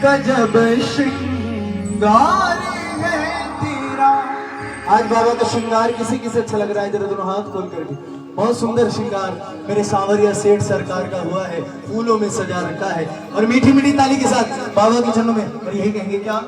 गजब श्रृंगार है तेरा। आज बाबा का श्रृंगार किसी किसे अच्छा लग रहा है? जरा दोनों हाथ खोल करके। बहुत सुंदर श्रृंगार मेरे सांवरिया सेठ सरकार का हुआ है, फूलों में सजा रखा है। और मीठी मीठी ताली के साथ बाबा के चरणों में और यही कहेंगे क्या?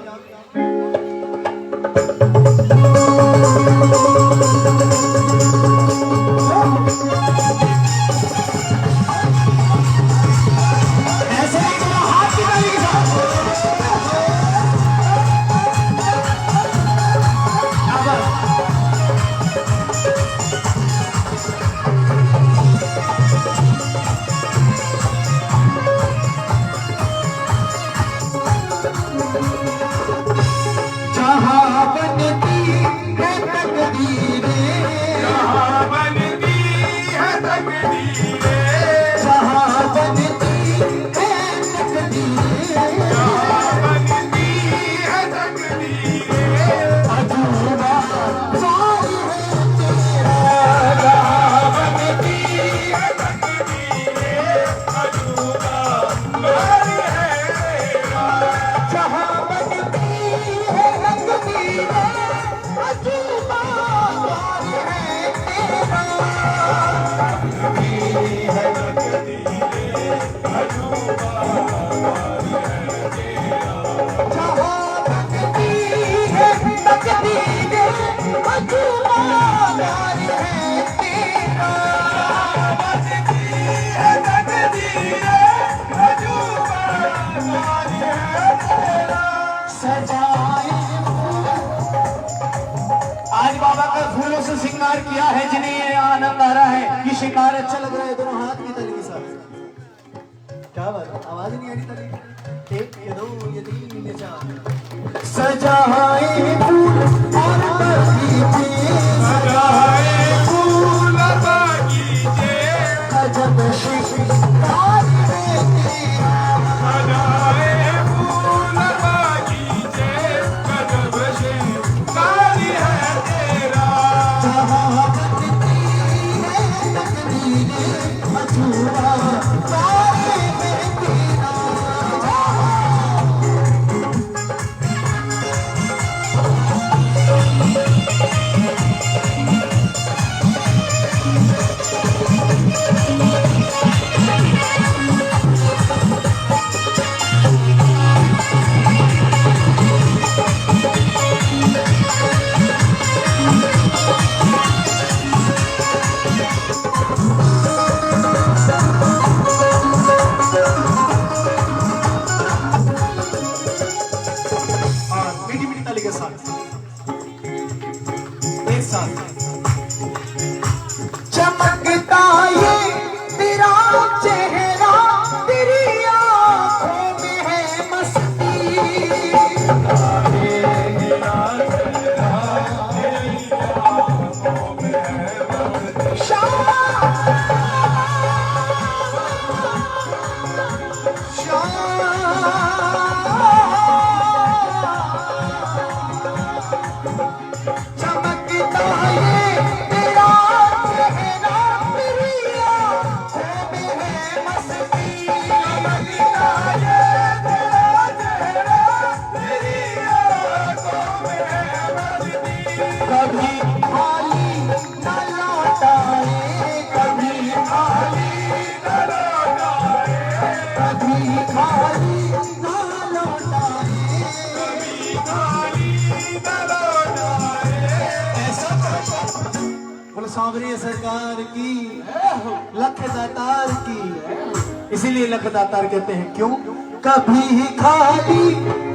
आज बाबा का फूलों से श्रृंगार किया है, जिन्हें ये आनंद आ रहा है, ये श्रृंगार अच्छा लग रहा है। दोनों हाथ की ताली के साथ। क्या बात, आवाज नहीं आ रही ताली? एक ये दो ये तीन ये चार। सजाए फूल और बगीचे, सजाए फूल बगीचे, गजब श्रृंगार है तेरा। सजाए फूल बगीचे, गजब श्रृंगार है तेरा। जहाँ बनती है तकदीरें, अधूरा कार्य है तेरा। चमकता ये तेरा चेहरा, तेरी आँखों में है मस्ती। सांवरिया सरकार की, लख दातार की। इसीलिए लख दातार कहते हैं, क्यों? कभी खाली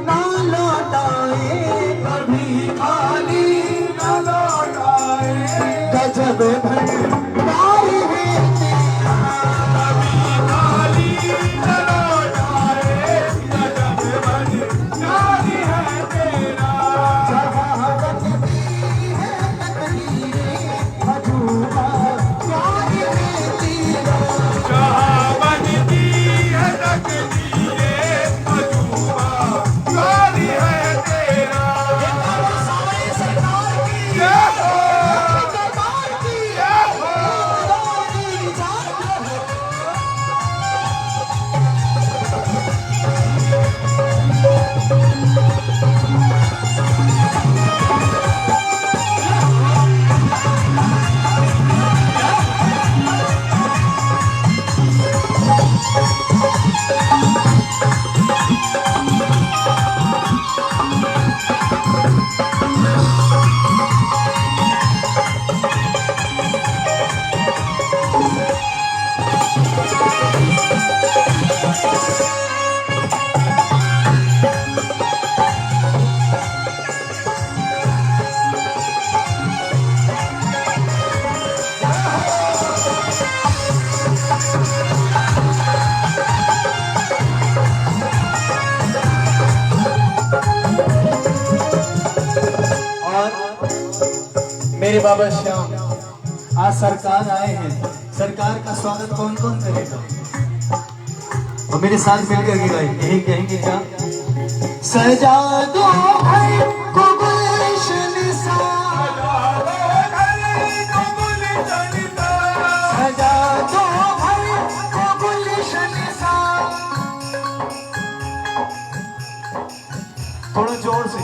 ना लौटाए, कभी खाली ना लौटाए, गजब भंडार है तेरा। कभी खाली ना लौटाए, गजब भंडार है तेरा। जहाँ बनती है तकदीरें, अधूरा कार्य है तेरा। जहाँ बनती है तकदीरें, अधूरा कार्य है तेरा। सांवरिया सरकार की, दरबार की, मेरे बाबा श्याम, आज सरकार आए हैं, सरकार का स्वागत कौन कौन करेगा? और मेरे साथ मिलकर के गाए, यही कहेंगे क्या? सजा दो भाई को गुलशन सा, सजा दो भाई को गुलशन सा, थोड़ा जोर से,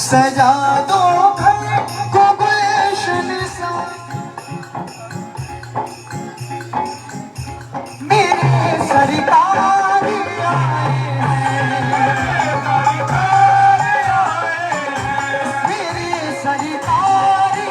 सजा दो भाई को गुलशन सा, मेरे सरकार आए हैं, मेरे सरकार आए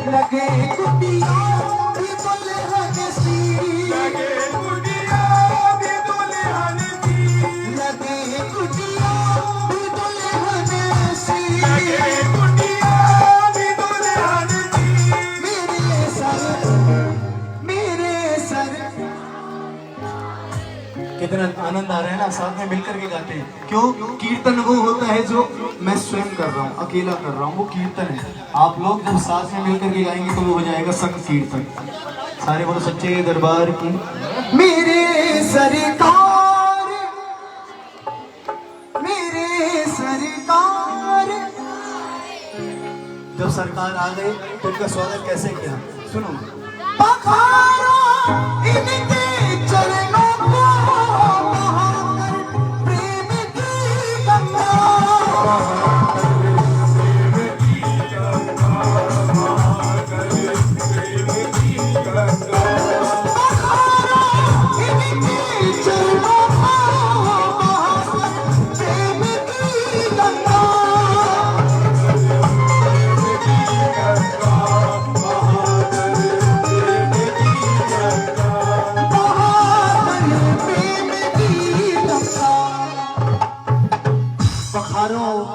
लगे कुटिया भी दुल्हन सी, लगे कुटिया भी दुल्हन सी, लगे कुटिया भी दुल्हन सी, लगे कुटिया भी दुल्हन सी, मेरे सर। कितना आनंद आ रहा है ना, साथ में मिलकर के गाते हैं। क्यों? कीर्तन वो होता है जो मैं स्वयं कर रहा हूँ, अकेला कर रहा हूँ, वो कीर्तन है। आप लोग जब साथ में मिलकर के गाएंगे तो वो हो जाएगा संग कीर्तन। सारे बोलो सच्चे दरबार की मेरे सरकार, मेरे सरकार। जब सरकार आ गए तो इनका स्वागत कैसे किया? सुनो, पखारो इनके चरणों को बहाकर प्रेम की गंगा,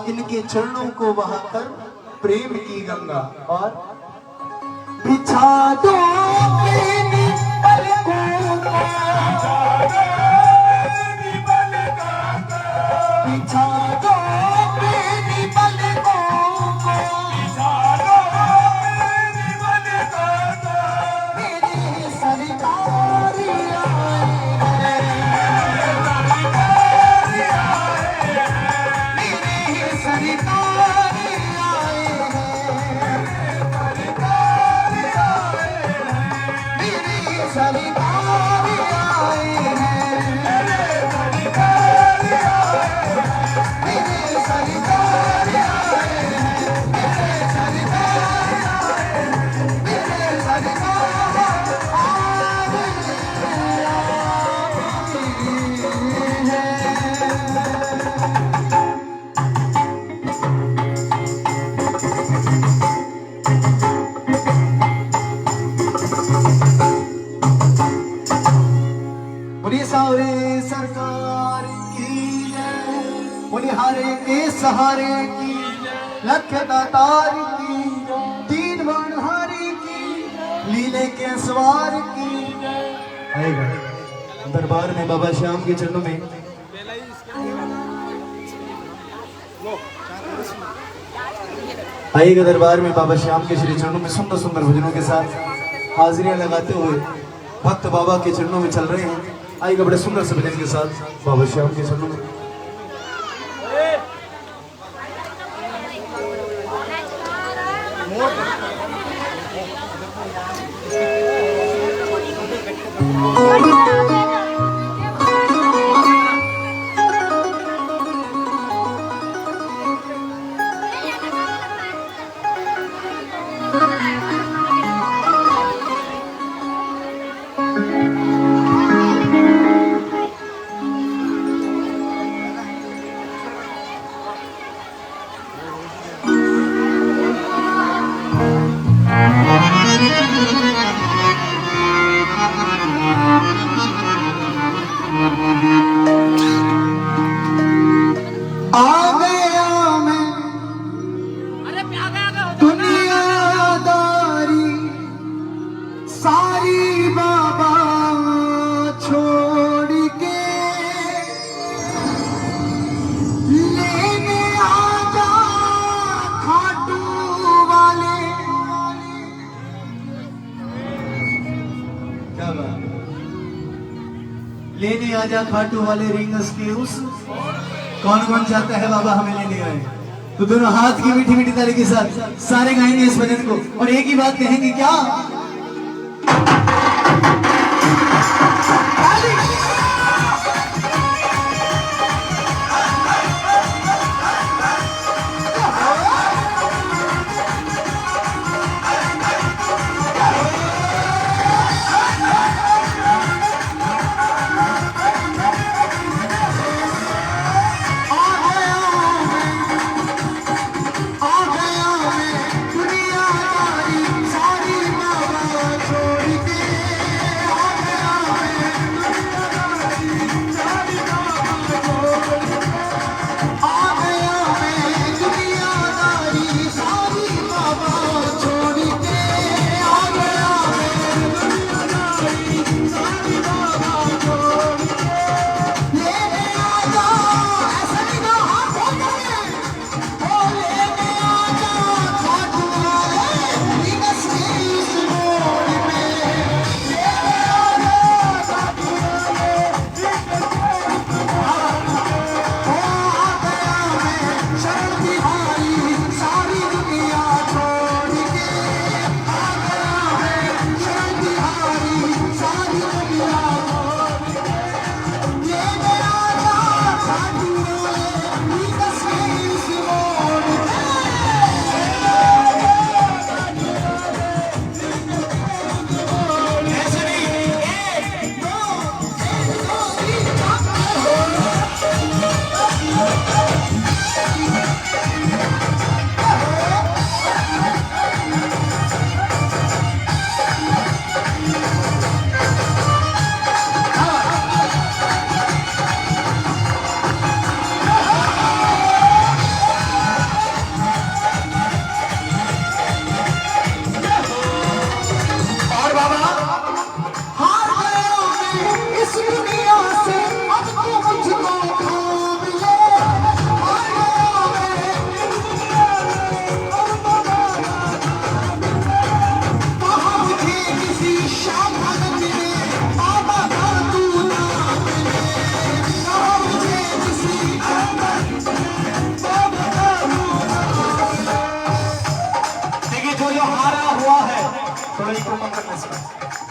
इनके चरणों को बहाकर प्रेम की गंगा, और बिछा दो अपनी पलकों को, बिछा दो अपनी पलकों को, मेरी सरकार सरकार की जय, मुनिहारे के सहारे की, लख दातार की, तीन वर्णहारी की, लीले के सवार की। आएगा दरबार में बाबा श्याम के चरणों में आइएगा, दरबार में बाबा श्याम के श्री चरणों में सुंदर सुंदर भजनों के साथ हाजिरियां लगाते हुए भक्त बाबा के चरणों में चल रहे हैं। आइएगा बड़े सुंदर से भजन के साथ बाबा श्याम के चरणों में। आ गया मैं दुनियादारी सारी बाबा छोड़ के लेने आजा खाटू वाले। क्या बात, लेने आजा खाटू वाले रिंगस के उस कौन कौन चाहता है बाबा हमें लेने आए। तो दोनों हाथ की मीठी मीठी ताली के साथ सारे गाएंगे इस भजन को और एक ही बात कहेंगे, क्या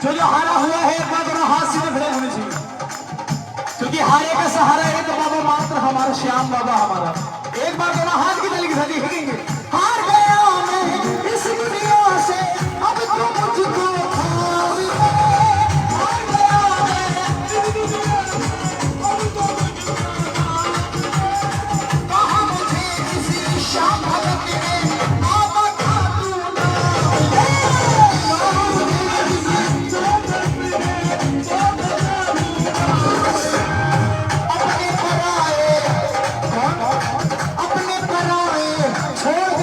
जो हारा हुआ है एक बार दोनों हाथ सीधे खड़े होने चाहिए, क्योंकि हारे का सहारा एक बाबा मात्र हमारा श्याम बाबा हमारा। एक बार दोनों हाथ की ताली के साथ देखेंगे। हार गया मैं इस दुनिया से अब तो मुझको हार गया मैं इस दुनिया से अब तो मुझको कहा मुझे किसी श्याम भगत ने बाबा का तू अपने पराए छोड़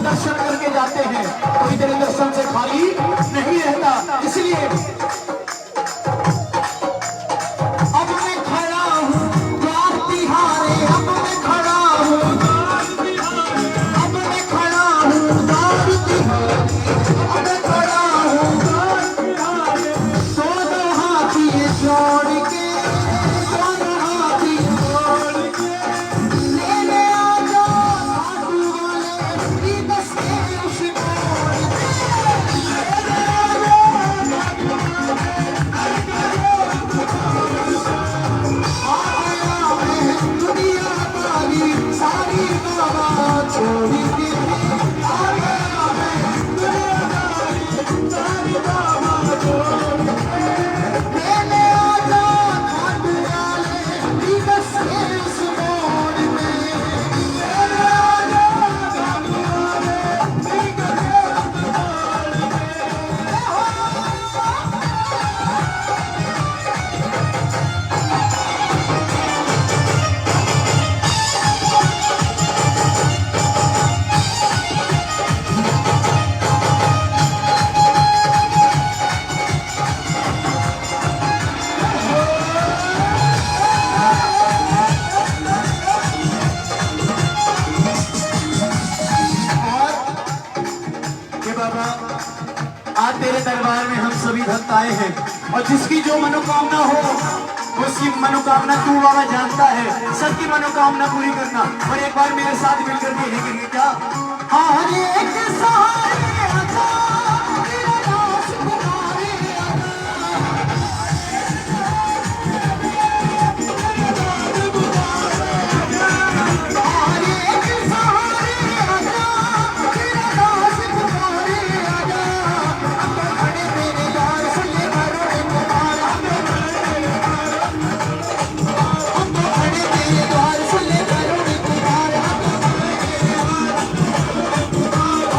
दर्शन करके जाते हैं, कोई तेरे दर्शन से खाली नहीं रहता। इसलिए अब मैं खड़ा हूँ द्वार तिहारे, अब मैं खड़ा हूँ, अब मैं खड़ा हूँ द्वार तिहारे, अब मैं खड़ा हूँ द्वार तिहारे। दोनों हाथ ये जोड़ के, दोनों हाथ ये जोड़ के लेने आ जाओ खाटू वाले की दस के उस मोड़ पे। लेने आ जाओ खाटू वाले दुनिया वाली सारी बाबा छोड़ के, आ गया मैं दुनिया वाली सारी बाबा छोड़ के। लेने आ जाओ खाटू वाले की दस के उस मोड़ पे। लेने आ जाओ खाटू वाले की दस के उस मोड़ पे। कि बाबा आज तेरे दरबार में हम सभी भक्त आए हैं, और जिसकी जो मनोकामना हो उसकी मनोकामना तू बाबा जानता है। सबकी मनोकामना पूरी करना। और एक बार मेरे साथ मिलकर के कहेंगे क्या? हर एक सहारे आजा, तेरा दास पुकारे आजा। हर एक सहारे आजा, तेरा दास पुकारे आजा। हम तो खड़े तेरे द्वार से भरो पुकार, हम तो खड़े तेरे द्वार से भरो पुकार।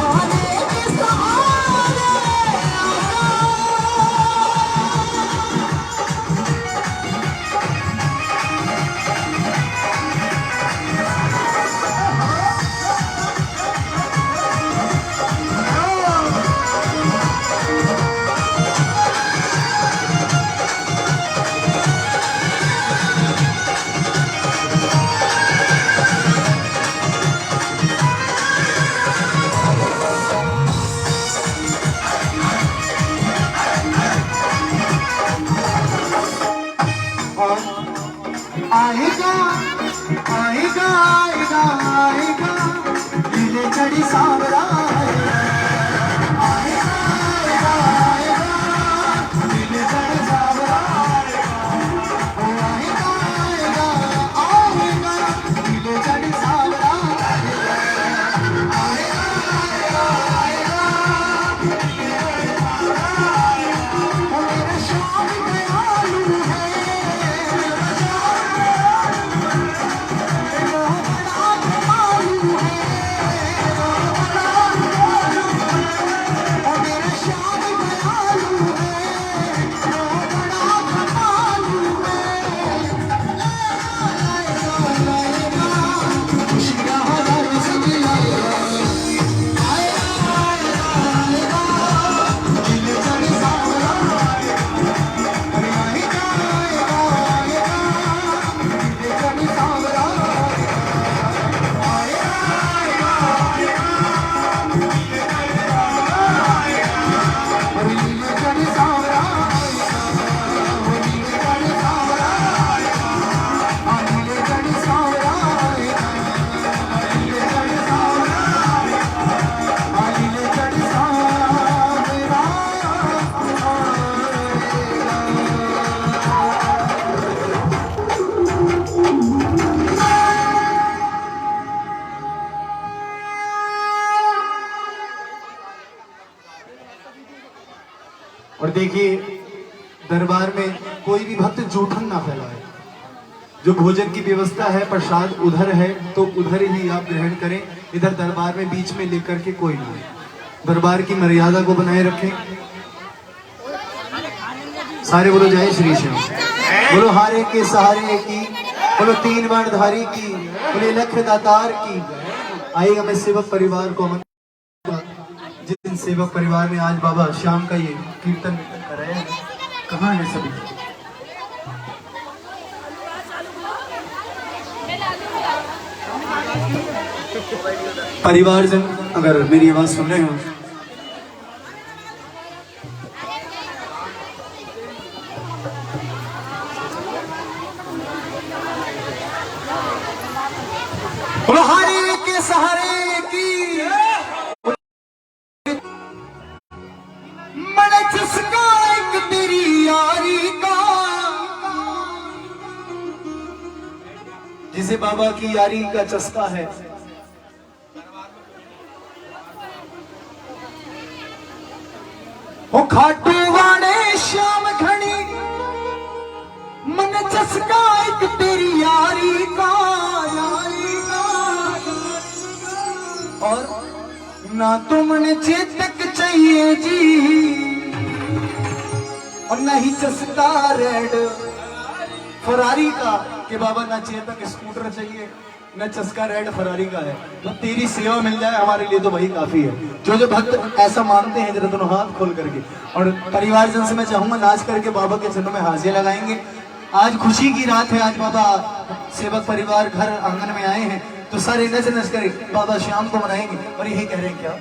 हर एक सहारे आएगा आएगा आएगा आएगा नीले चढ़ी सांवरा आएगा। आएगा आएगा आएगा नीले चढ़ी सांवरा आएगा। ओ आएगा आएगा आएगा नीले चढ़ी सांवरा आएगा। आएगा आएगा आएगा नीले चढ़ी सांवरा आएगा। ओ मेरा श्याम दयालु है, मेरा श्याम और देखिए दरबार में कोई भी भक्त जूठन ना फैलाए। जो भोजन की व्यवस्था है, प्रसाद उधर है तो उधर ही आप ग्रहण करें। इधर दरबार में बीच में लेकर के कोई ना। दरबार की मर्यादा को बनाए रखें। सारे बोलो जय श्री श्याम, बोलो हारे के सहारे की, बोलो तीन बाणधारी की, बोले लख दातार की। आइएगा मैं सेवक परिवार को जिन सेवक परिवार ने आज बाबा श्याम का ये कीर्तन कराया है, कहाँ है सभी? परिवारजन अगर मेरी आवाज सुन रहे हो, हरे के सहारे की मन जिसका एक तेरी यारी का, जिसे बाबा की यारी का चस्का है, वो खाटू वाले श्याम घनी मन चस्का एक तेरी यारी का, यारी का। और ना तो मन चेतक चाहिए जी, और ना ही चस्का रेड फरारी का, कि बाबा ना चेतक स्कूटर चाहिए न चस्का रेड फरारी का है, तो तेरी सेवा मिल जाए हमारे लिए तो वही काफी है। जो जो भक्त ऐसा मानते हैं जरा दोनों हाथ खोल करके, और परिवारजन से मैं चाहूंगा नाच करके बाबा के चरणों में हाजिर लगाएंगे। आज खुशी की रात है, आज बाबा सेवक परिवार घर आंगन में आए हैं, तो सारे नच नच कर बाबा श्याम को मनाएंगे। और यही कह रहे हैं क्या,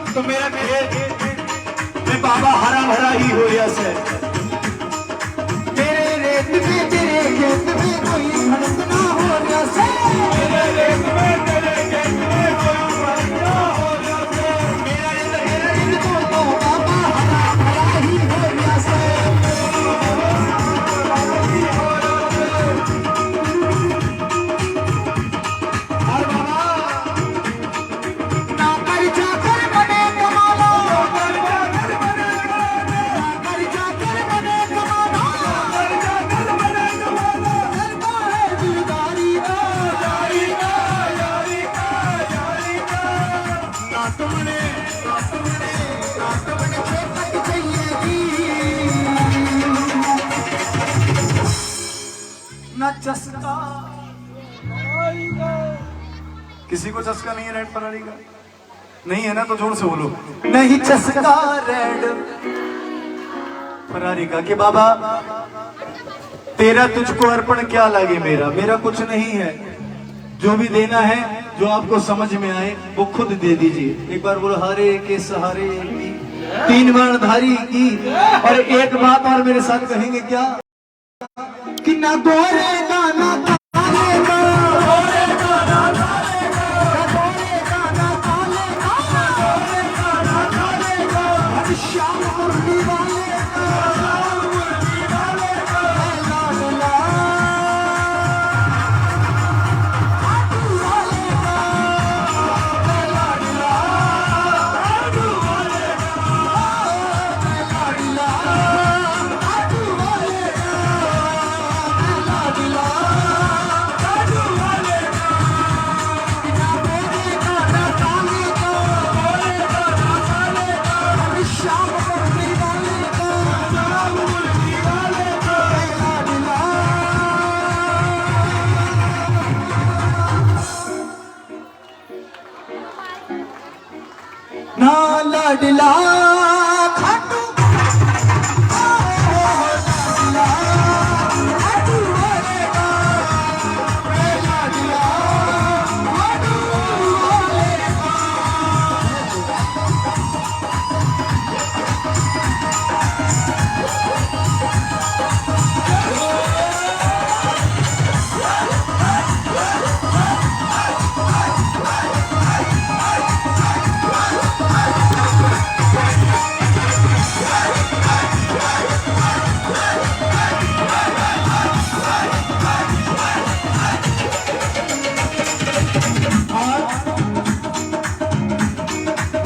तो मेरा खेत में बाबा हरा भरा ही हो से तेरे रेत में तेरे खेत में कोई खड़क ना हो से, तेरे रेत में तेरे खेत में कोई खड़क ना हो से, मेरा रित तो बाबा हरा भरा ही हो से। चस्का। किसी को चस्का नहीं है रेड फरारी का? नहीं है ना, तो जोर से बोलो। नहीं चस्का रेड फरारी का। कि बाबा तेरा तुझको अर्पण क्या लागे मेरा, मेरा कुछ नहीं है। जो भी देना है, जो आपको समझ में आए वो खुद दे दीजिए। एक बार बोलो हरे के सहारे की, 3 बार धारी की। और एक बात और मेरे साथ कहेंगे क्या, कि ना गोरे गाना काले का, गोरे गाना काले का, गोरे गाना काले का, गोरे गाना काले का, हर श्याम मुरली वाले का, श्याम मुरली वाले का, लाडला आटू वाले का, लाडला आटू वाले का, लाडला आटू वाले का, लाडला आटू वाले का। बिना गोरे गाना काले का, गोरे गाना काले का, हर श्याम मुरली वाले का, श्याम मुरली वाले का, लाडला ना लाडला खाटू लाडला खाटू वाले का, लाडला खाटू वाले का।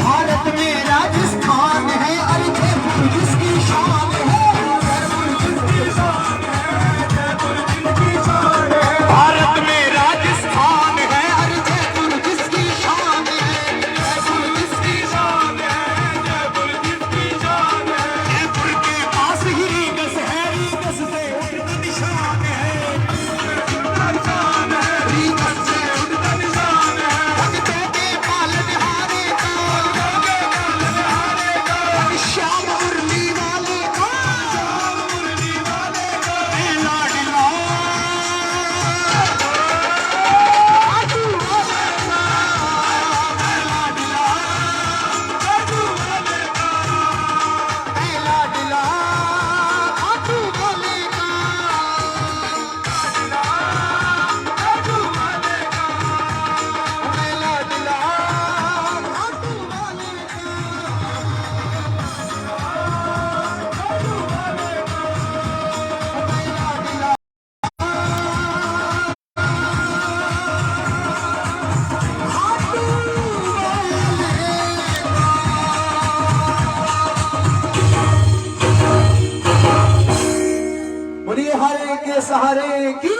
भारत में राजस्थान है, अरे जयपुर जिसकी शान है, जयपुर जिसकी शान है, जयपुर जिसकी शान है। भारत में राजस्थान है, अरे जयपुर जिसकी शान है, जयपुर जिसकी शान है, जयपुर जिसकी शान है। जयपुर के पास ही रीगस है, रीगस से उड़ता निशान है, उड़ता निशान है, रीगस से उड़ता निशान है। भक्तों के पालनहारे का, श्याम मुरली वाले का, श्याम मुरली वाले का, लाडला आटू वाले का, लाडला आटू वाले का, लाडला आटू वाले का, लाडला आटू वाले का, लाडला आटू वाले का। बोलिए हरे के सहारे की,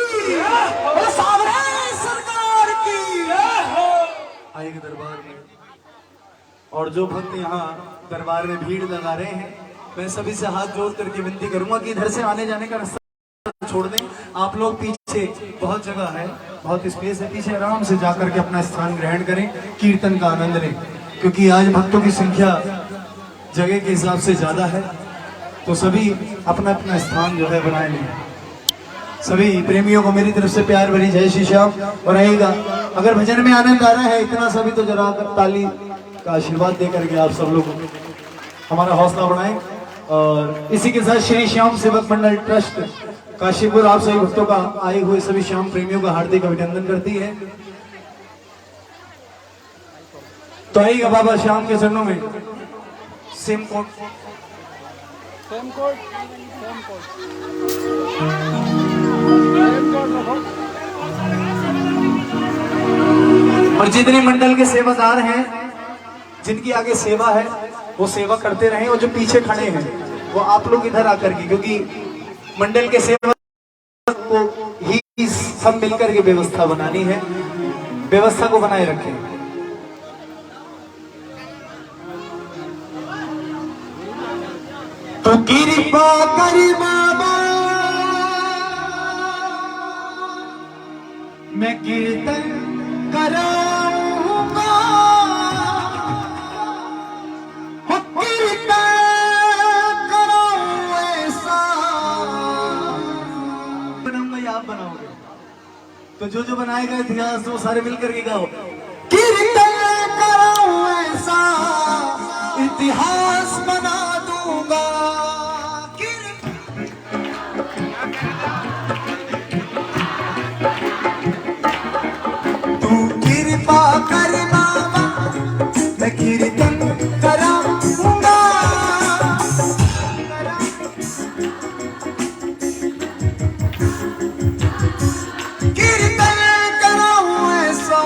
और सावरे सरकार की। आइए दरबार में, और जो भक्त यहाँ दरबार में भीड़ लगा रहे हैं, मैं सभी से हाथ जोड़ करके विनती करूंगा कि इधर से आने जाने का रास्ता छोड़ दें। आप लोग पीछे बहुत जगह है, बहुत स्पेस है, पीछे आराम से जाकर के अपना स्थान ग्रहण करें, कीर्तन का आनंद लें। क्योंकि आज भक्तों की संख्या जगह के हिसाब से ज्यादा है, तो सभी अपना अपना स्थान जो है बनाए लें। सभी प्रेमियों को मेरी तरफ से प्यार भरी जय श्री श्याम। और रहेगा, अगर भजन में आनंद आ रहा है इतना सभी तो जरा ताली का आशीर्वाद देकर के आप सब लोग हमारा हौसला बढ़ाएं। और इसी के साथ श्री श्याम सेवक मंडल ट्रस्ट काशीपुर आप सभी भक्तों का, आए हुए सभी श्याम प्रेमियों का हार्दिक अभिनंदन करती है। तो आइएगा बाबा श्याम के चरणों में। Same code, same code, same code, same code रखो। और जितने मंडल के सेवादार हैं, जिनकी आगे सेवा है, वो सेवा करते रहें। और जो पीछे खड़े हैं वो आप लोग इधर आकर के, क्योंकि मंडल के सेवा को ही सब मिलकर के व्यवस्था बनानी है, व्यवस्था को बनाए रखें। तो कृपा करी बाबा मैं कीर्तन कराऊंगा, हो कीर्तन कराऊं ऐसा बनाऊंगा या आप बनाओगे? तो जो बनाएगा इतिहास वो सारे मिलकर के गाओ, कीर्तन कराऊं ऐसा इतिहास बना दूंगा। तू कृपा कर बाबा, मैं कीर्तन कराऊंगा, कीर्तन कराऊं ऐसा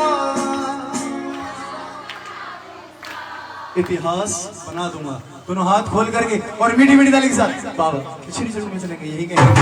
इतिहास बना दूंगा। दोनों हाथ खोल करके और मीठी मीठी ताली के साथ बाबा पिछड़ी चढ़ू में चलेंगे, यही कहेंगे।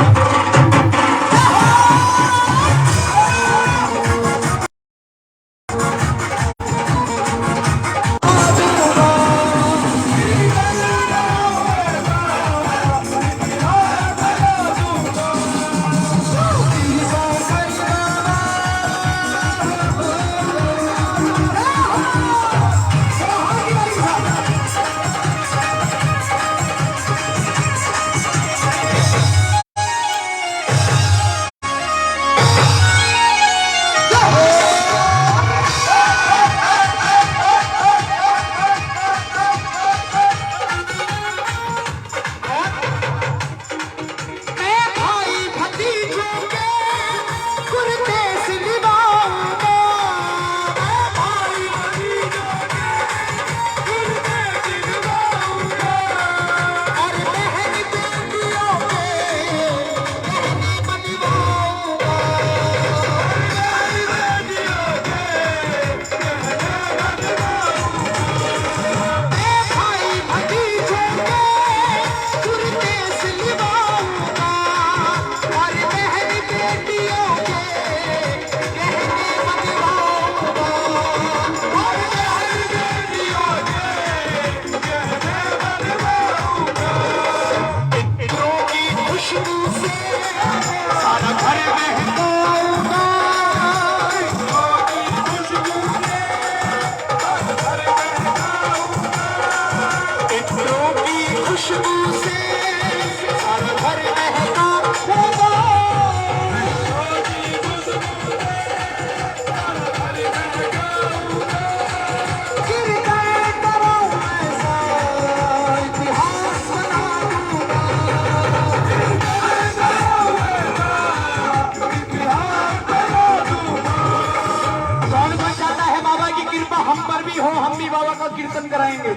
हम भी बाबा का कीर्तन कराएंगे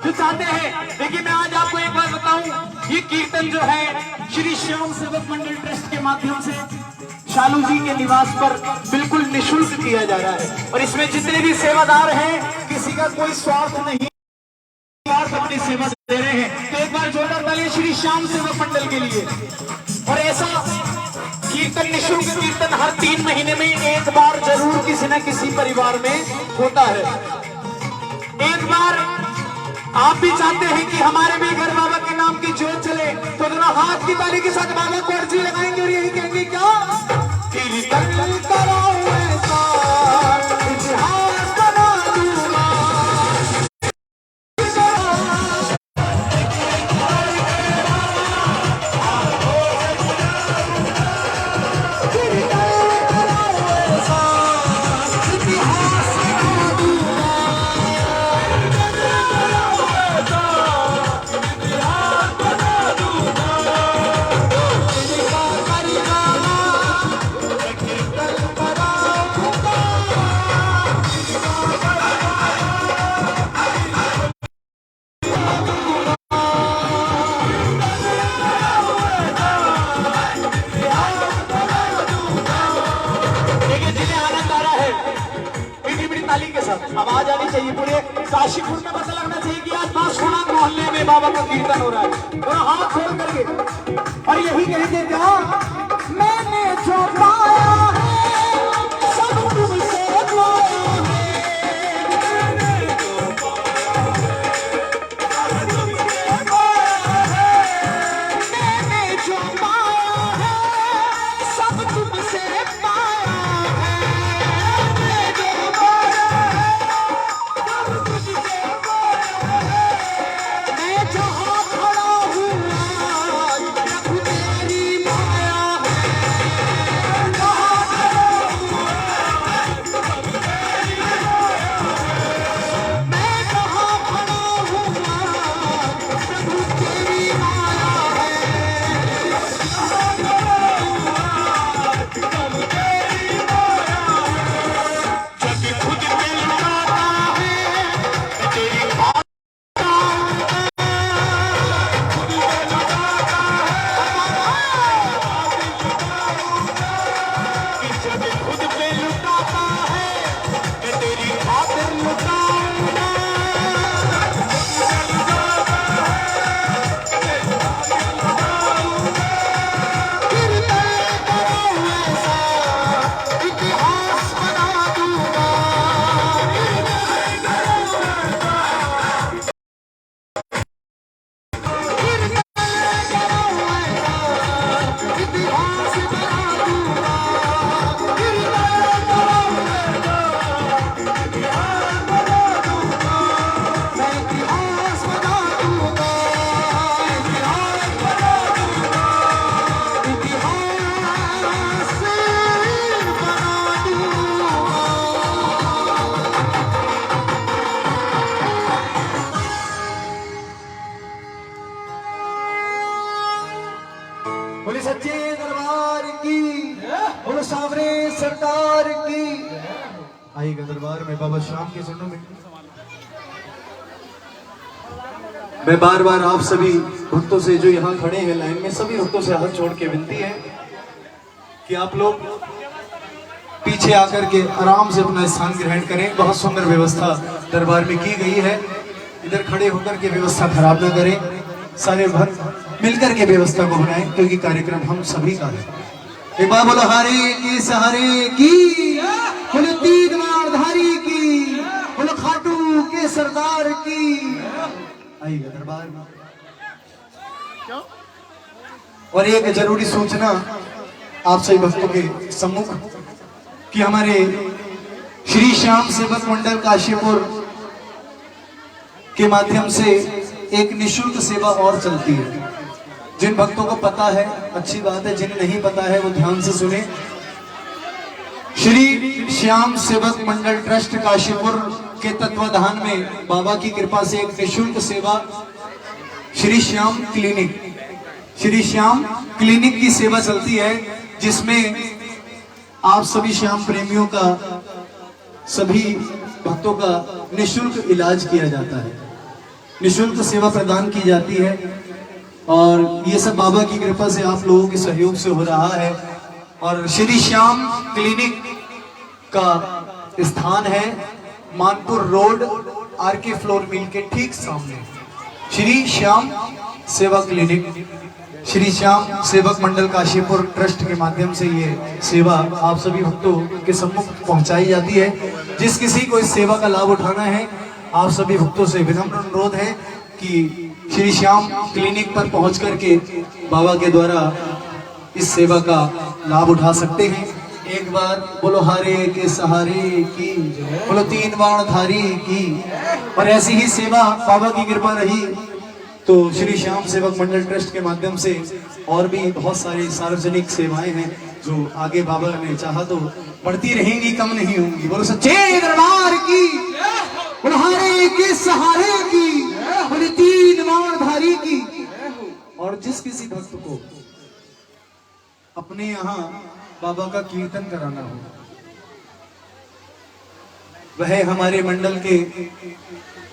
जो चाहते हैं। देखिए मैं आज आपको एक बात बताऊं, ये कीर्तन जो है श्री श्याम सेवक मंडल ट्रस्ट के माध्यम से शालू जी के निवास पर बिल्कुल निःशुल्क किया जा रहा है। और इसमें जितने भी सेवादार हैं किसी का कोई स्वार्थ नहीं, अपनी सेवा दे रहे हैं। तो एक बार जोरदार ताली श्री श्याम सेवक मंडल के लिए। और ऐसा कीर्तन, निःशुल्क कीर्तन हर 3 महीने में एक बार जरूर किसी न किसी परिवार में होता है। एक बार आप भी चाहते हैं कि हमारे भी घर बाबा के नाम की ज्योत चले, तो दोनों हाथ की ताली के साथ बाबा को अर्जी लगाएंगे और यही कहेंगे क्या, कीर्तन कराऊं ऐसा इतिहास बना दूंगा। आवाज आनी चाहिए, पूरे काशीपुर में पता लगना चाहिए कि आज बांसवाड़ा मोहल्ले में बाबा का कीर्तन हो रहा है। और हाथ खोल करके और यही कहेंगे क्या, मैंने जो पाया है सब तुमसे पाया है, मैंने जो पाया है सब तुमसे पाया है, मैंने जो पाया है सब तुमसे पाया बोले सच्चे दरबार की, बोलो सावरे सरकार की। आइएगा दरबार में बाबा श्याम के चरणों में। मैं बार बार आप सभी भक्तों से जो यहाँ खड़े हैं लाइन में, सभी भक्तों से हाथ जोड़ के विनती है कि आप लोग पीछे आकर के आराम से अपना स्थान ग्रहण करें। बहुत सुंदर व्यवस्था दरबार में की गई है, इधर खड़े होकर के व्यवस्था खराब ना करें। सारे भक्त मिलकर के व्यवस्था को बनाएं, क्योंकि कार्यक्रम हम सभी का है। एक बार बोलो हारे की सहारे की, बोलो तीन मारधारी की, बोलो खाटू के सरदार की। आइएगा दरबार में। और एक जरूरी सूचना आप सभी भक्तों के सम्मुख कि हमारे श्री श्याम सेवक मंडल काशीपुर के माध्यम से एक निशुल्क सेवा और चलती है। जिन भक्तों को पता है अच्छी बात है, जिन्हें नहीं पता है वो ध्यान से सुने। श्री श्याम सेवक मंडल ट्रस्ट काशीपुर के तत्वाधान में बाबा की कृपा से एक निशुल्क सेवा श्री श्याम क्लिनिक की सेवा चलती है, जिसमें आप सभी श्याम प्रेमियों का, सभी भक्तों का निशुल्क इलाज किया जाता है, निशुल्क सेवा प्रदान की जाती है। और ये सब बाबा की कृपा से आप लोगों के सहयोग से हो रहा है। और श्री श्याम क्लिनिक का स्थान है Manpur road, R K flour mill के ठीक सामने। श्री श्याम सेवा क्लिनिक, श्री श्याम सेवक मंडल काशीपुर ट्रस्ट के माध्यम से ये सेवा आप सभी भक्तों के सम्मुख पहुंचाई जाती है। जिस किसी को इस सेवा का लाभ उठाना है, आप सभी भक्तों से विनम्र अनुरोध है कि श्री श्याम क्लिनिक पर पहुंच करके बाबा के द्वारा इस सेवा का लाभ उठा सकते हैं। एक बार बोलो हारे के सहारे की, बोलो तीन बाण धारी की। और ऐसी ही सेवा बाबा की कृपा रही तो श्री श्याम सेवक मंडल ट्रस्ट के माध्यम से और भी बहुत सारी सार्वजनिक सेवाएं हैं जो आगे बाबा ने चाहा तो बढ़ती रहेंगी, कम नहीं होंगी। बोलो सच्चे दरबार की, बोलो हारे के सहारे की, बोलो तीन बाण धारी की। और जिस किसी भक्त को अपने यहाँ बाबा का कीर्तन कराना हो, वह हमारे मंडल के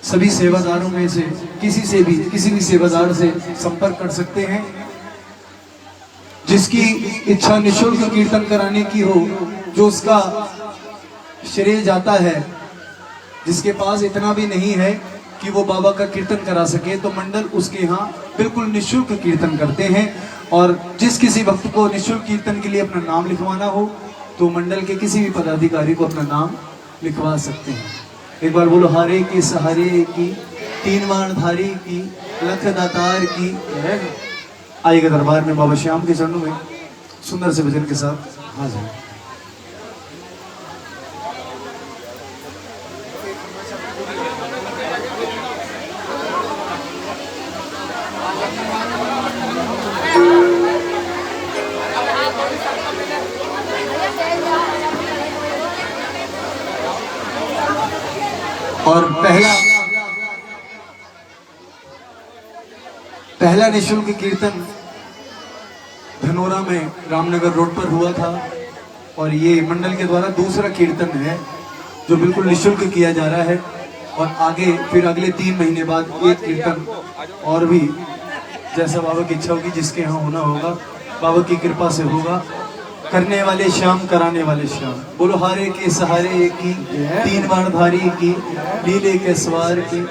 सभी सेवादारों में से किसी भी सेवादार से संपर्क कर सकते हैं। जिसकी इच्छा निशुल्क कीर्तन कराने की हो, जो उसका श्रेय जाता है, जिसके पास इतना भी नहीं है कि वो बाबा का कीर्तन करा सके, तो मंडल उसके यहाँ बिल्कुल निशुल्क कीर्तन करते हैं। और जिस किसी भक्त को निशुल्क कीर्तन के लिए अपना नाम लिखवाना हो तो मंडल के किसी भी पदाधिकारी को अपना नाम लिखवा सकते हैं। एक बार बोलो हारे की सहारे की, तीन बाण धारी की, लख दातार की। आइएगा दरबार में बाबा श्याम के चरणों में सुंदर से भजन के साथ हाजिर। और पहला निशुल्क कीर्तन धनोरा में रामनगर रोड पर हुआ था। और ये मंडल के द्वारा दूसरा कीर्तन है जो बिल्कुल निशुल्क किया जा रहा है। और आगे फिर अगले 3 महीने बाद एक कीर्तन और भी, जैसा बाबा की इच्छा होगी, जिसके यहाँ होना होगा, बाबा की कृपा से होगा। करने वाले श्याम, कराने वाले श्याम। बोलो हारे के सहारे की, तीन बाण धारी की, लीले के सवार की।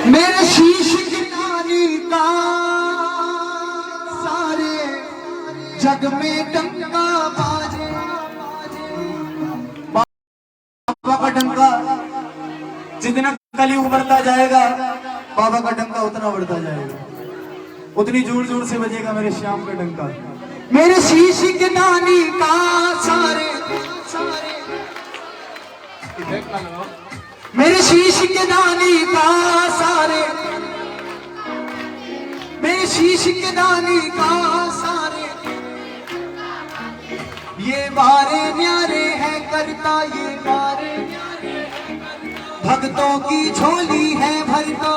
मेरे शीश की नानी का सारे जग में डंका बाजे। बाबा का डंका जितना कलयुग बढ़ता जाएगा, बाबा का डंका उतना बढ़ता जाएगा, उतनी जोर जोर से बजेगा मेरे श्याम का डंका। मेरे शीश की नानी का सारे मेरे शीश के दानी का सारे, मेरे शीश के दानी का सारे, ये बारे न्यारे है करता, ये बारे भक्तों की झोली है भरता,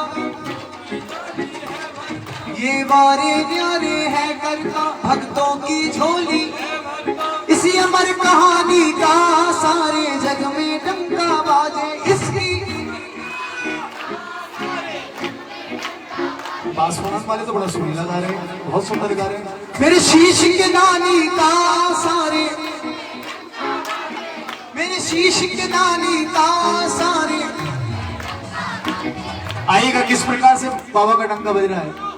ये बारे न्यारे है करता भक्तों की झोली, इसी अमर कहानी का सारे जग में डंका बाजे, इसकी बांसुरी वाले तो बड़ा सुरीला गा रहे हैं, बहुत सुंदर गा रहे हैं। मेरे शीश के दानी का सारे, मेरे शीश के दानी का सारे। आइएगा किस प्रकार से बाबा का डंका बज रहा है।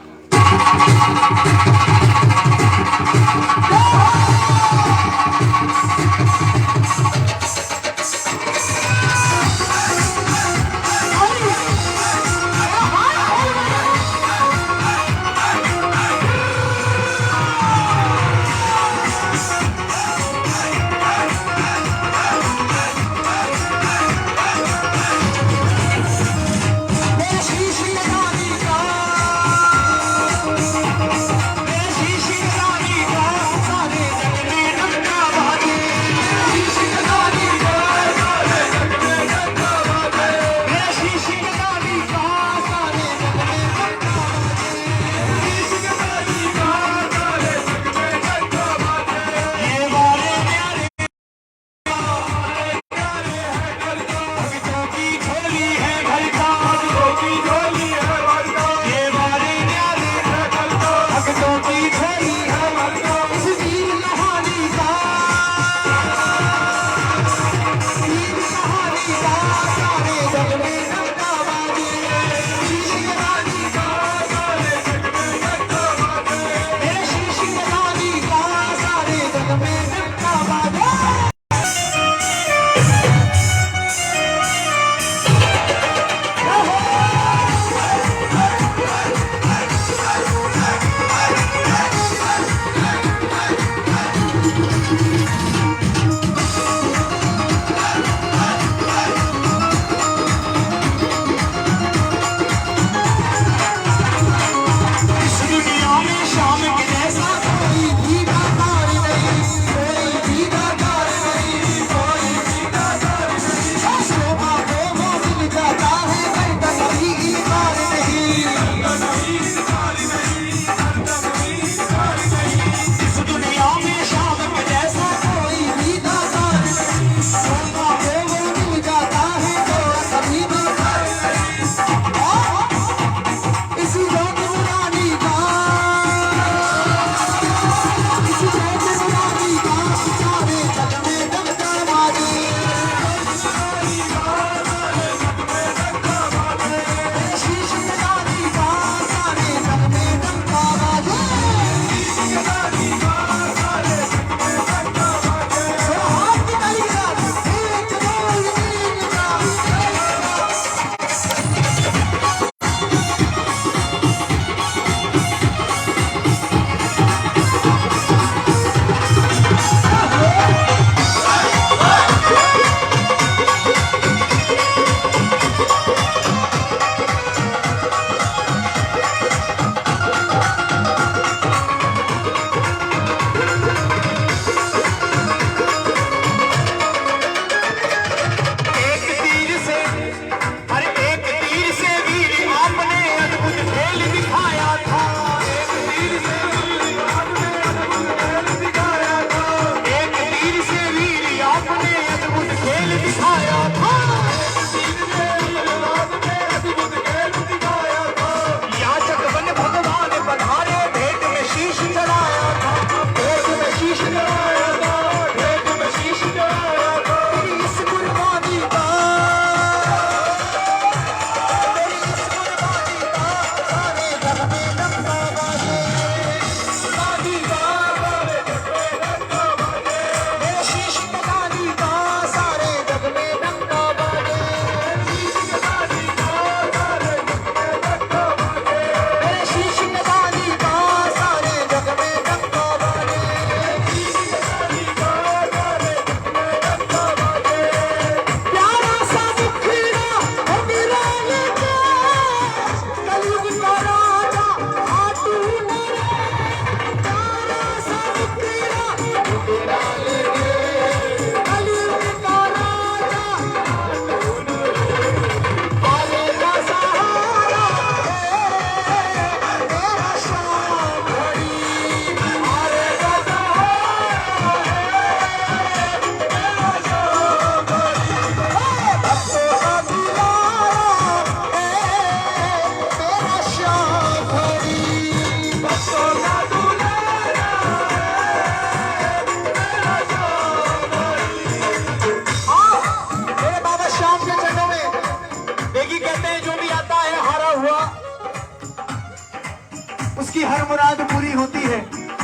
जिसकी हर मुराद पूरी होती है,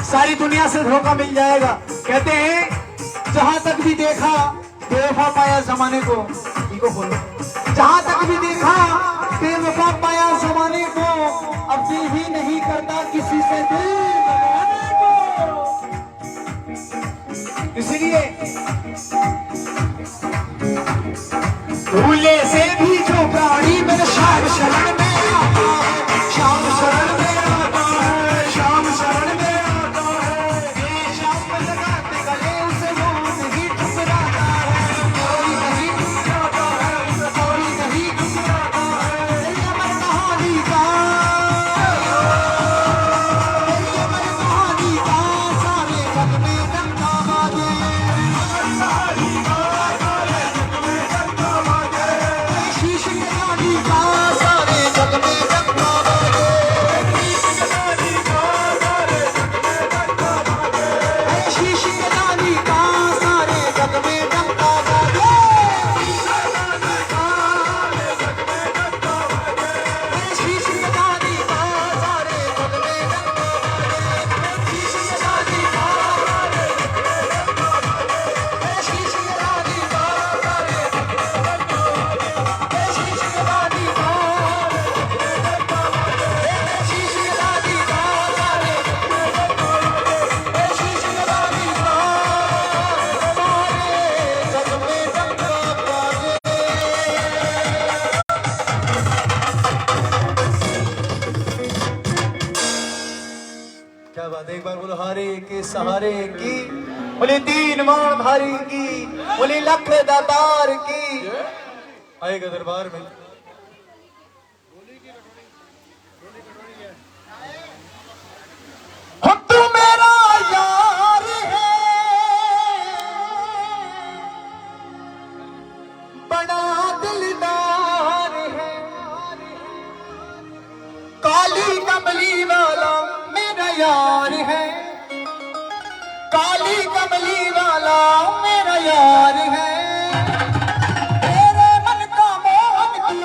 सारी दुनिया से धोखा मिल जाएगा। कहते हैं जहां तक भी देखा बेवफा पाया जमाने को, इनको बोलो, जहां तक भी देखा बेवफा पाया जमाने को, अब दिल भी नहीं करता किसी से दिल लगाने को। इसलिए भूले से भी जो प्राणी मेरे शाम शरण में आता है, शाम शरण में आता है, शाम शरण में आता है। ये शाम लगाते गले उसे वो नहीं ठुकराता है, कोई नहीं ठुकराता है, कोई नहीं ठुकराता है। ये अमर कहानी का, ये अमर कहानी का सारे जग में डंका बाजे, शीश के रानी का सारे जग में डंका बाजे, शीश के रानी का सारे जग में डंका बाजे, शीश के रानी का सारे जग में डंका बाजे, शीश के रानी का, शीश के रानी का सारे, शीश के रानी का, शीश के रानी का सारे, शीश के रानी का सारे जग में डंका बाजे। क्या बात है, एक बार बोलो हारे के सहारे की, बोले तीन माण धारी की, बोले लख दातार की। आएगा दरबार में हो तू मेरा यार है, बड़ा दिलदार है, काली कमली वाला मेरा यार है, काली कमली वाला मेरा यार है। तेरे मन का मोहन तू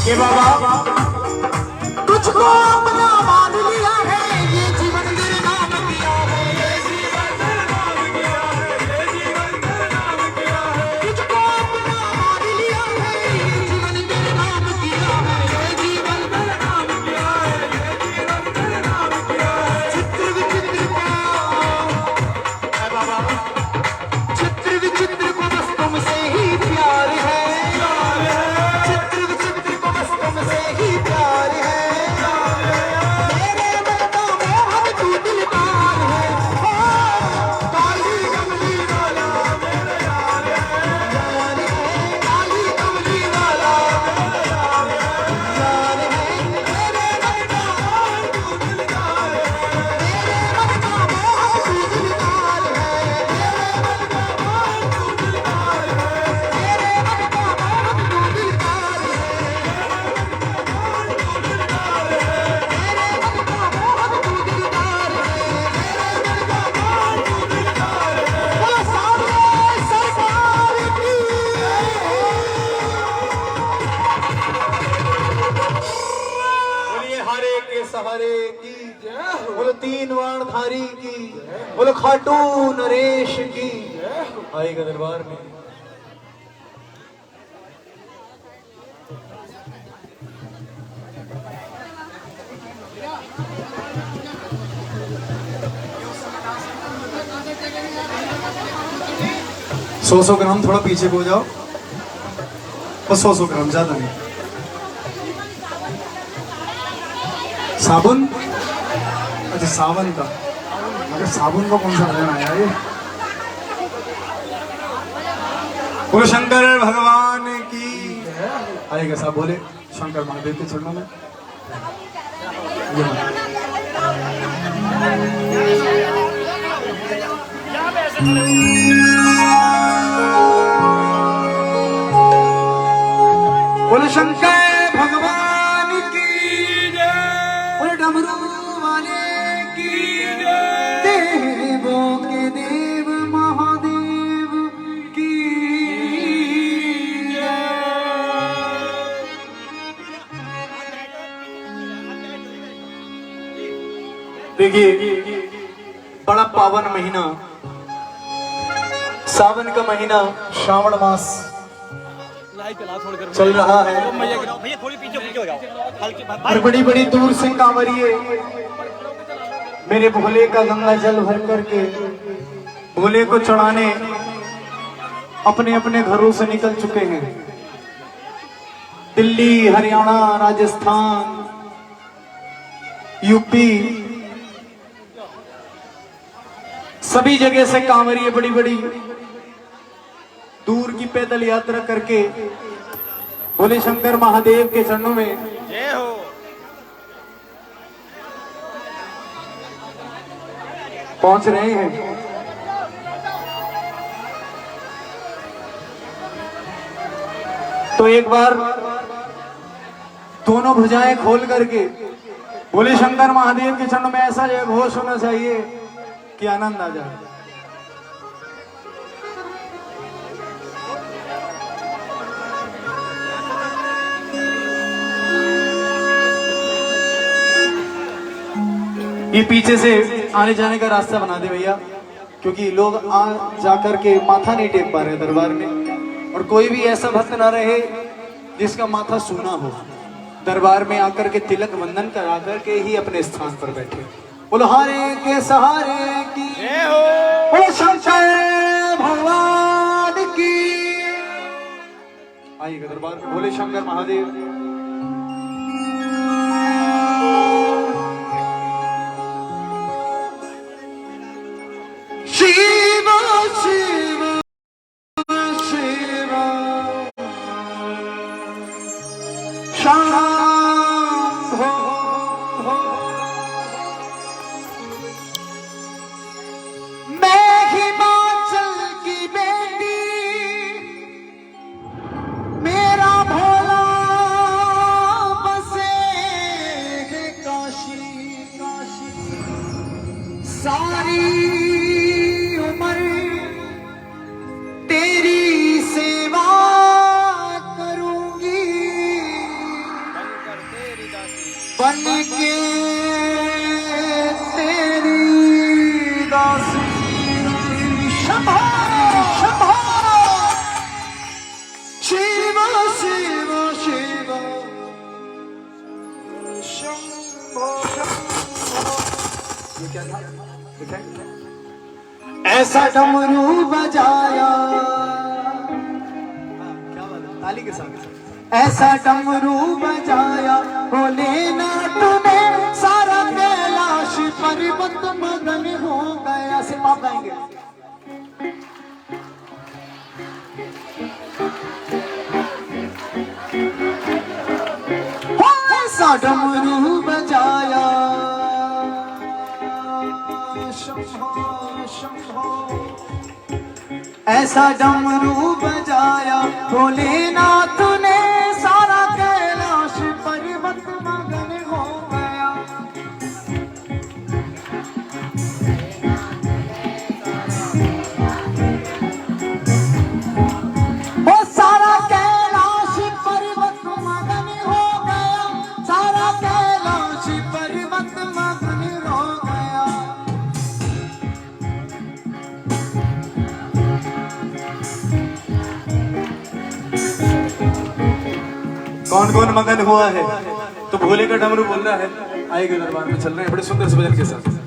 ये बाबा तुझको अपना मान लिया है, ये जीवन मेरे नाम किया है, ये जीवन मेरे नाम किया है, ये जीवन मेरे नाम किया है। तुझको अपना मान लिया है, ये जीवन मेरे नाम किया है, ये जीवन मेरे नाम किया है, ये जीवन मेरे नाम किया है। चित्र विचित्र को बाबा चित्र विचित्र को बस तुमसे ही प्यार है, चित्र विचित्र को बस तुमसे ही प्यार है। मेरे मन का मोहन तू दिलदार है, काली कमली वाला मेरा यार है, काली कमली वाला मेरा यार है, मेरे मन का मोहन तू दिलदार है, मेरे मन का मोहन तू दिलदार है, मेरे मन का मोहन तू दिलदार है, मेरे मन का मोहन तू दिलदार है, बोलिए हरे के सहारे की बोलो, तीन वाण धारी की बोलो, खाटू नरेश की आएगा दरबार में। सौ ग्राम थोड़ा पीछे को जाओ, बस 100 ग्राम, ज्यादा नहीं। साबुन, अच्छा सावन का, मगर साबुन का कौन सा लेना आया ये? बोलो शंकर भगवान की आएगा साहब, बोले शंकर महादेव के चरणों में। बोले शंकर भगवान की जय, बोले डमरू वाले की जय, देवों के देव महादेव की जय। देखिए बड़ा पावन महीना, सावन का महीना, श्रावण मास चल रहा है, भैया थोड़ी पीछे हो जाओ, हल्की और बड़ी बड़ी दूर से कांवरिए मेरे भोले का गंगा जल भर करके भोले को चढ़ाने अपने अपने घरों से निकल चुके हैं। दिल्ली, हरियाणा, राजस्थान, यूपी, सभी जगह से कांवरिए बड़ी बड़ी दूर की पैदल यात्रा करके भोले शंकर महादेव के चरणों में जय हो। पहुंच रहे हैं। तो एक बार दोनों भुजाएं खोल करके भोले शंकर महादेव के चरणों में ऐसा जय घोष होना चाहिए कि आनंद आ जाए। ये पीछे से आने जाने का रास्ता बना दे भैया, क्योंकि लोग आ जाकर के माथा नहीं टेक पा रहे दरबार में, और कोई भी ऐसा भक्त ना रहे जिसका माथा सूना हो। दरबार में आकर के तिलक वंदन करा करके ही अपने स्थान पर बैठे। बोलो हारे के सहारे की जय हो। बोलो शंकर भगवान की आइएगा दरबार में। बोले शंकर महादेव। शिव शिव शिव शंभो मैं हिमाचल की बेटी, मेरा भोला बसे है काशी काशी। सारी उम्र तेरी सेवा करूंगी, बन के तेरी दासी शंभो शंभो शिव शिव शिव शंभो शंभो। ये क्या था? ऐसा डमरू बजाया, क्या बात है, ताली के साथ। ऐसा डमरू बजाया भोलेनाथ ने, सारा कैलाश पर्वत मगन हो गया। सिर्फ आप गाएंगे। ऐसा डमरू बजाया शंभो शंभो, ऐसा डमरू बजाया भोलेनाथ ने, सारा कैलाश पर्वत मगन हो गया। वो सारा कैलाश पर्वत मगन हो गया, सारा कैलाश पर्वत मगन हो गया। कौन कौन मगन हुआ है? तो भोले का डमरू बोल रहा है। आएगा दरबार में चल रहे हैं बड़े सुंदर से भजन के साथ।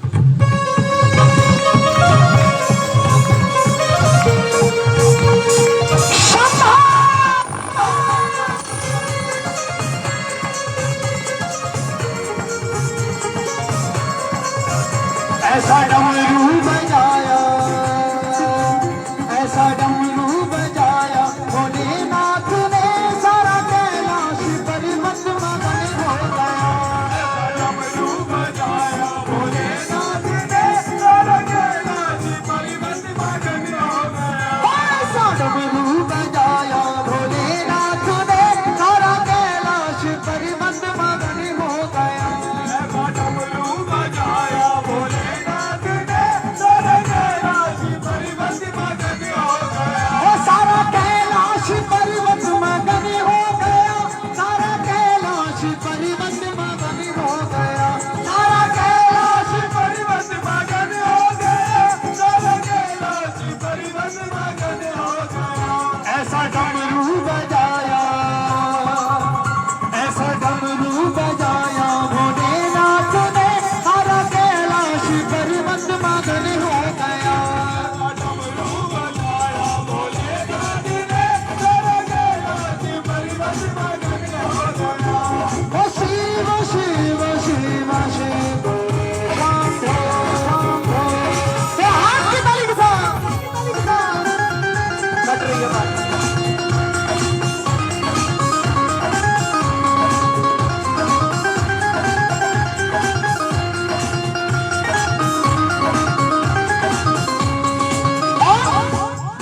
ऐसा डमरू बजाया, ऐसा डमरू बजाया भोलेनाथ ने, सारा कैलाश पर्वत मगन हो गया। डमरू बजाया भोलेनाथ ने, सारा कैलाश पर्वत मगन हो गया। ऐसा डमरू बजाया भोलेनाथ ने, सारा कैलाश पर्वत मगन हो गया। ऐसा डमरू बजाया भोलेनाथ ने, सारा कैलाश पर्वत मगन हो गया। वो सारा कैलाश पर्वत मगन हो गया, सारा कैलाश पर्वत मगन हो गया, सारा कैलाश पर्वत मगन हो गया, सारा कैलाश पर्वत मगन हो गया। ऐसा डमरू बजाया, ऐसा डमरू बजाया भोलेनाथ ने, सारा कैलाश पर्वत मगन हो गया। डमरू बजाया भोलेनाथ ने, सारा कैलाश पर्वत मगन हो गया। ओ शिव शिव शिव शिव शंभो शंभो। ये हाथ की ताली के साथ कट रही है बात।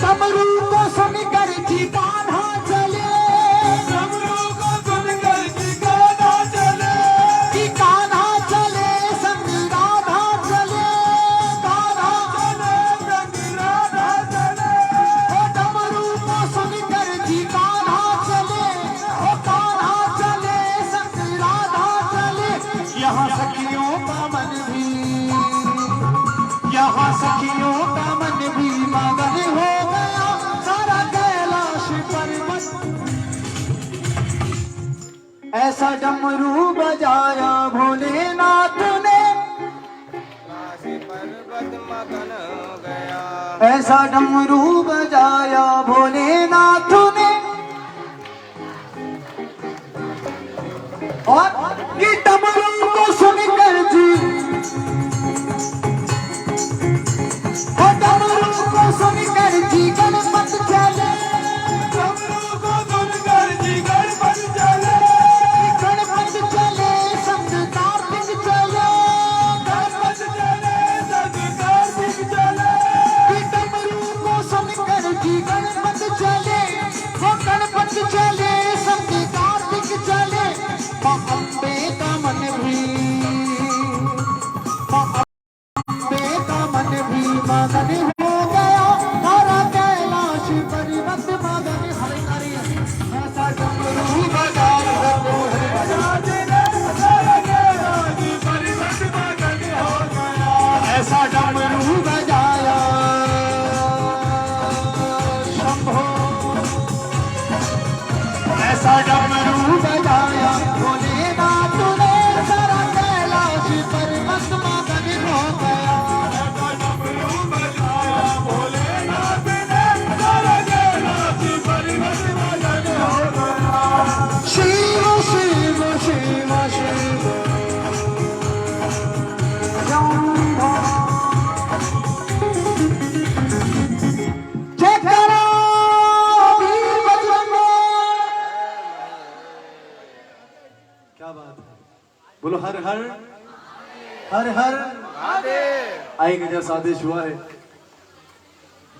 डमरू को सुनकर जी कान्हा चले, डमरू को सुनकर जी कान्हा चले, जी कान्हा चले संग राधा चले, कान्हा चले संग राधा चले। ओ डमरू को सुनकर जी कान्हा चले, ओ कान्हा चले संग राधा चले। यहाँ सखियों का मन भी, यहाँ सखियों का मन भी मगन हो गया, सारा कैलाश पर्वत। ऐसा डमरू बजाया भोलेनाथ ने, पर्वत मगन हो गया। ऐसा डमरू बजाया भोलेनाथ ने। और ये डमरू को सुनकर जी, ओ डमरू को सुनकर जी गणपत चले, डमरू को सुनकर जी गणपत चले, गणपत चले संग कार्तिक चले, गणपत चले संग कार्तिक चले। डमरू को सुनकर जी गणपत चले, वो गणपत चले संग कार्तिक चले। मां अम्बे का क्या बात है, बोलो हर हर हर हर महादेव। आएगा जैसा आदेश हुआ है।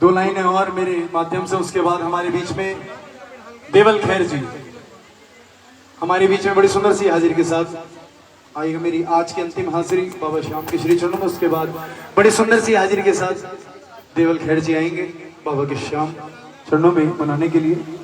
2 लाइनें और मेरे माध्यम से, उसके बाद हमारे बीच में देवल खैर जी हमारे बीच में बड़ी सुंदर सी हाजिरी के साथ आएगा। मेरी आज की अंतिम हाजिरी बाबा श्याम के श्री चरणों में, उसके बाद बड़ी सुंदर सी हाजिरी के साथ देवल खैर जी आएंगे बाबा के श्याम चरणों में मनाने के लिए।